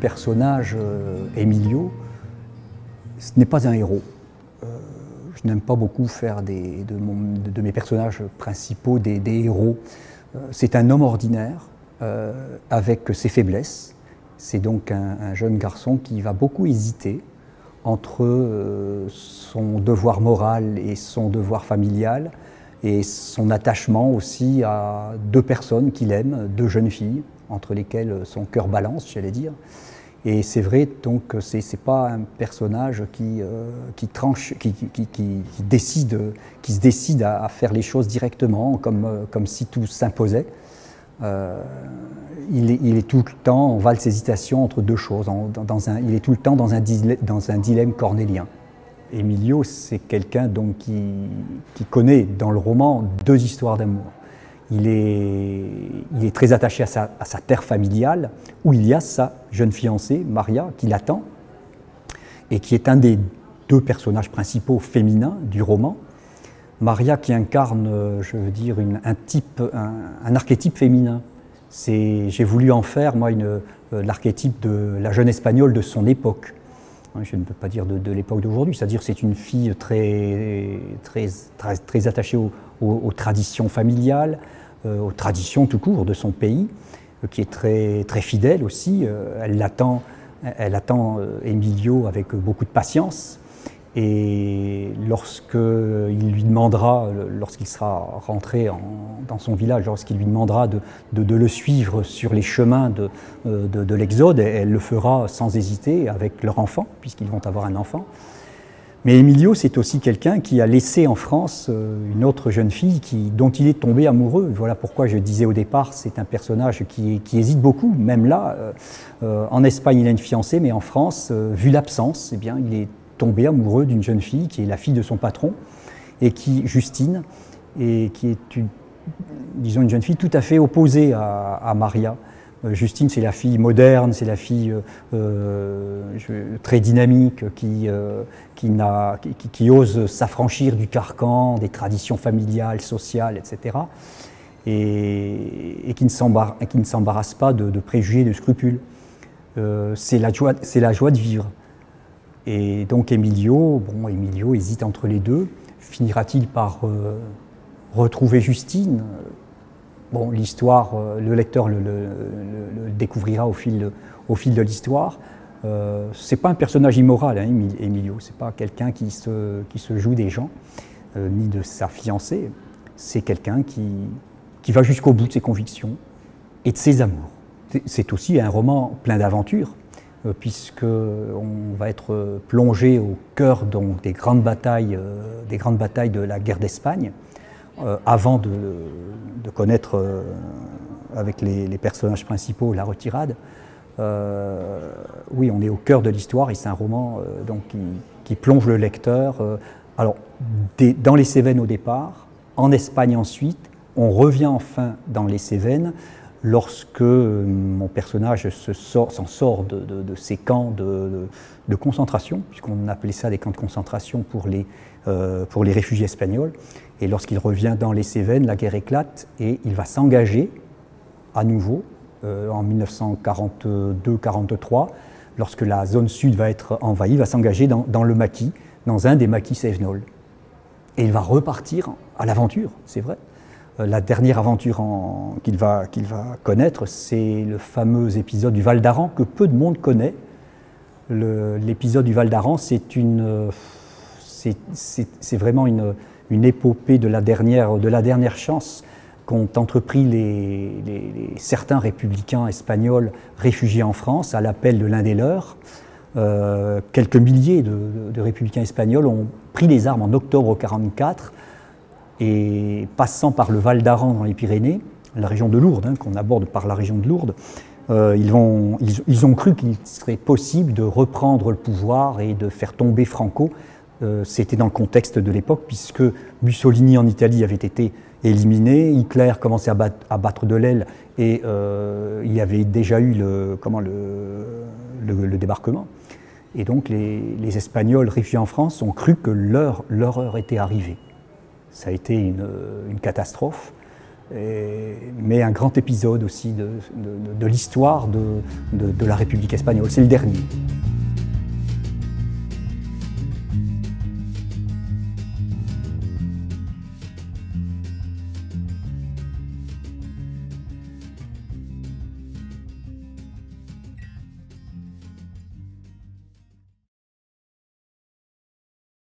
personnage, Emilio, ce n'est pas un héros. Je n'aime pas beaucoup faire de mes personnages principaux des héros. C'est un homme ordinaire avec ses faiblesses. C'est donc un jeune garçon qui va beaucoup hésiter entre son devoir moral et son devoir familial, et son attachement aussi à deux personnes qu'il aime, deux jeunes filles, entre lesquelles son cœur balance, j'allais dire. Et c'est vrai, donc, c'est pas un personnage qui se décide à faire les choses directement, comme si tout s'imposait. Il est tout le temps en valse hésitation entre deux choses. Il est tout le temps dans un dilemme cornélien. Emilio, c'est quelqu'un donc qui connaît dans le roman deux histoires d'amour. Il est très attaché à sa terre familiale, où il y a sa jeune fiancée, Maria, qui l'attend, et qui est un des deux personnages principaux féminins du roman. Maria qui incarne, je veux dire, un archétype féminin. J'ai voulu en faire, moi, l'archétype de la jeune espagnole de son époque. Je ne peux pas dire de l'époque d'aujourd'hui, c'est-à-dire c'est une fille très attachée aux traditions familiales, aux traditions tout court de son pays, qui est très fidèle aussi. Elle attend Emilio avec beaucoup de patience. Et lorsqu'il sera rentré dans son village, lorsqu'il lui demandera de le suivre sur les chemins de l'Exode, elle le fera sans hésiter avec leur enfant, puisqu'ils vont avoir un enfant. Mais Emilio, c'est aussi quelqu'un qui a laissé en France une autre jeune fille dont il est tombé amoureux. Voilà pourquoi je disais au départ, c'est un personnage qui hésite beaucoup. Même là, en Espagne, il a une fiancée, mais en France, vu l'absence, eh bien, il est tombé amoureux d'une jeune fille qui est la fille de son patron, et Justine, et qui est une jeune fille tout à fait opposée à Maria. Justine, c'est la fille moderne, c'est la fille très dynamique, qui ose s'affranchir du carcan, des traditions familiales, sociales, etc. Et qui ne s'embarrasse pas de préjugés, de scrupules. C'est la joie de vivre. Et donc Emilio hésite entre les deux. Finira-t-il par retrouver Justine? Bon, l'histoire, le lecteur le découvrira au fil de l'histoire. C'est pas un personnage immoral, hein, Emilio. C'est pas quelqu'un qui se joue des gens, ni de sa fiancée. C'est quelqu'un qui va jusqu'au bout de ses convictions et de ses amours. C'est aussi un roman plein d'aventures, puisqu'on va être plongé au cœur donc, des grandes batailles de la guerre d'Espagne, avant de connaître avec les personnages principaux la retirade. Oui, on est au cœur de l'histoire et c'est un roman donc, qui plonge le lecteur dans les Cévennes au départ, en Espagne ensuite, on revient enfin dans les Cévennes lorsque mon personnage s'en sort de ces camps de concentration, puisqu'on appelait ça des camps de concentration pour les réfugiés espagnols. Et lorsqu'il revient dans les Cévennes, la guerre éclate et il va s'engager à nouveau en 1942-43, lorsque la zone sud va être envahie, il va s'engager dans le maquis, dans un des maquis cévenols. Et il va repartir à l'aventure, c'est vrai. La dernière aventure qu'il va connaître, c'est le fameux épisode du Val d'Aran que peu de monde connaît. L'épisode du Val d'Aran, c'est vraiment une épopée de la dernière chance qu'ont entrepris certains républicains espagnols réfugiés en France à l'appel de l'un des leurs. Quelques milliers de républicains espagnols ont pris les armes en octobre 1944 et passant par le Val d'Aran dans les Pyrénées, la région de Lourdes, hein, qu'on aborde par la région de Lourdes, ils ont cru qu'il serait possible de reprendre le pouvoir et de faire tomber Franco. C'était dans le contexte de l'époque, puisque Mussolini en Italie avait été éliminé, Hitler commençait à battre de l'aile et il y avait déjà eu le débarquement. Et donc les Espagnols réfugiés en France ont cru que leur heure était arrivée. Ça a été une catastrophe. mais un grand épisode aussi de l'histoire de la République espagnole. C'est le dernier.